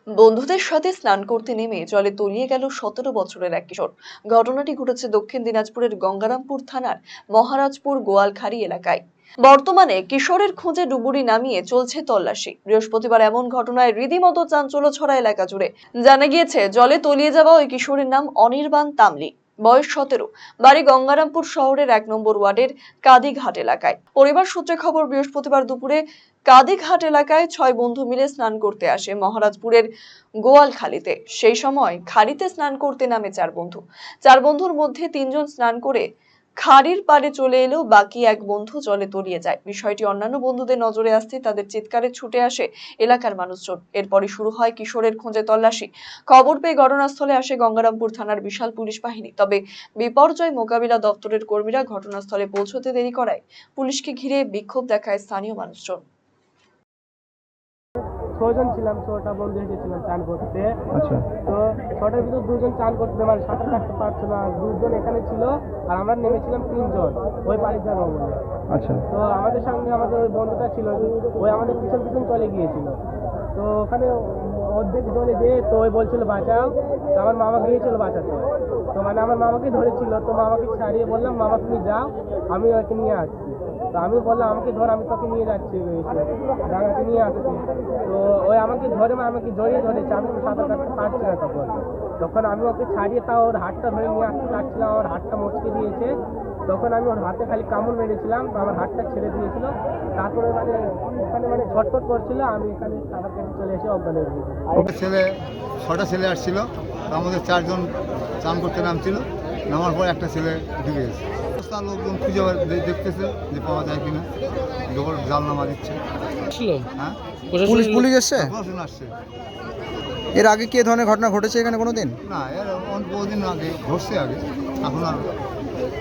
বন্ধুদের সাথে স্নান করতে নেমে জলে তলিয়ে গেল 17 বছরের এক কিশোর। ঘটনাটি ঘটেছে দক্ষিণ দিনাজপুরের গঙ্গারামপুর থানার মহারাজপুর গোয়ালখাড়ি এলাকায়। বর্তমানে কিশোরের খোঁজে ডুবুরি নামিয়ে চলছে তল্লাশি। বৃহস্পতিবার এমন ঘটনায় রীতিমতো চাঞ্চল্য ছড়া এলাকা জুড়ে। জানা গিয়েছে, জলে তলিয়ে যাওয়া ওই কিশোরের নাম অনির্বাণ তামলি, বয়স 17, বাড়ি গঙ্গারামপুর শহরের 1 নম্বর ওয়ার্ডের কাদিঘাট এলাকায়। পরিবার সূত্রে খবর, বৃহস্পতিবার দুপুরে কাদিঘাট এলাকায় 6 বন্ধু মিলে স্নান করতে আসে মহারাজপুরের গোয়ালখালীতে। সেই সময় খাড়িতে স্নান করতে নামে 4 বন্ধু। 4 বন্ধুর মধ্যে 3 জন স্নান করে খাড়ির পাড়ে চলে এলেও বাকি এক বন্ধু জলে তলিয়ে যায়। বিষয়টি অন্যান্য বন্ধুদের নজরে আসতে তাদের চিৎকারে ছুটে আসে এলাকার মানুষজন। এরপরই শুরু হয় কিশোরের খোঁজে তল্লাশি। খবর পেয়ে ঘটনাস্থলে আসে গঙ্গারামপুর থানার বিশাল পুলিশ বাহিনী। তবে বিপর্যয় মোকাবিলা দপ্তরের কর্মীরা ঘটনাস্থলে পৌঁছতে দেরি করায় পুলিশকে ঘিরে বিক্ষোভ দেখায় স্থানীয় মানুষজন। 6 জন ছিলাম, 6টা বন্ধু এসেছিলাম চান করতে। আচ্ছা। তো 6টার ভিতর 2 জন চান করতে মানে সাঁতার কাটতে পারছো না, 2 জন এখানে ছিল আর আমরা নেমেছিলাম 3 জন ওই বাড়ির যাবো বলে। আচ্ছা। তো আমাদের সঙ্গে আমাদের ওই বন্ধুটা ছিল, ওই আমাদের পিছন পিছন চলে গিয়েছিল। তো ওখানে অর্ধেক জলে যেয়ে তো ওই বলছিল বাঁচাও, তো আমার মামা গিয়েছিল বাঁচাতে। তো মানে আমার মামাকে ধরেছিল, তো মামাকে ছাড়িয়ে বললাম মামা তুমি যাও, আমি ওকে নিয়ে আসছি। তো আমি বললাম আমাকে ধর, আমি তোকে নিয়ে যাচ্ছি ডাঙাতে নিয়ে আসছি। তো ওই আমাকে ধরে আমাকে জড়িয়ে ধরেছে, আমি তো সাঁতার কাটতে পারছি না তখন। তখন আমি ওকে ছাড়িয়ে তাও ওর হাতটা ধরে নিয়ে আসতে চাচ্ছিলাম, ওর হাতটা মচকে দিয়েছে। তখন আমি ওর হাতে খালি কামড় মেরেছিলাম, তো আমার হাতটা ছেড়ে দিয়েছিল। তারপরে মানে ওখানে মানে ছটফট করছিল, আমি এখানে সাঁতার কাটতে চলে এসে অজ্ঞান হয়ে গিয়েছি। ছেলে 6টা ছেলে আসছিল, তার মধ্যে 4 জন চান করতে নামছিল। নামার পর একটা ছেলে ডুবে গেছে। তার লোকজন খুঁজে দেখতেছে যে পাওয়া যায় কিনা, যখন জাল নামা দিচ্ছে। হ্যাঁ, পুলিশ এসছে? প্রশাসন আসছে। এর আগে কি এ ধরনের ঘটনা ঘটেছে এখানে কোনোদিন? না, এর বহুদিন আগে ঘটছে, আগে এখন আর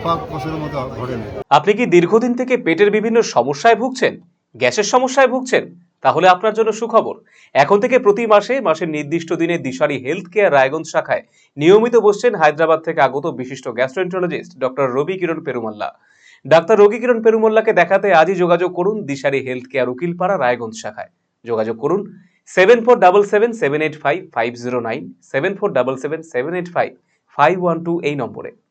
কয়েক বছরের মতো ঘটেনি। আপনি কি দীর্ঘদিন থেকে পেটের বিভিন্ন সমস্যায় ভুগছেন, গ্যাসের সমস্যায় ভুগছেন? তাহলে আপনার জন্য সুখবর। এখন থেকে প্রতি মাসের নির্দিষ্ট দিনে দিশারি হেলথ কেয়ার রায়গঞ্জ শাখায় নিয়মিত বসছেন হায়দ্রাবাদ থেকে আগত বিশিষ্ট গ্যাস্ট্রোএন্টারোলজিস্ট ডক্টর রবি কিরণ পেরুমাল্লা। ডাক্তার রবি কিরণ পেরুমাল্লাকে দেখাতে আজই যোগাযোগ করুন দিশারি হেলথ কেয়ার উকিলপাড়া রায়গঞ্জ শাখায়। যোগাযোগ করুন 7477785509, 7477785512 এই নম্বরে।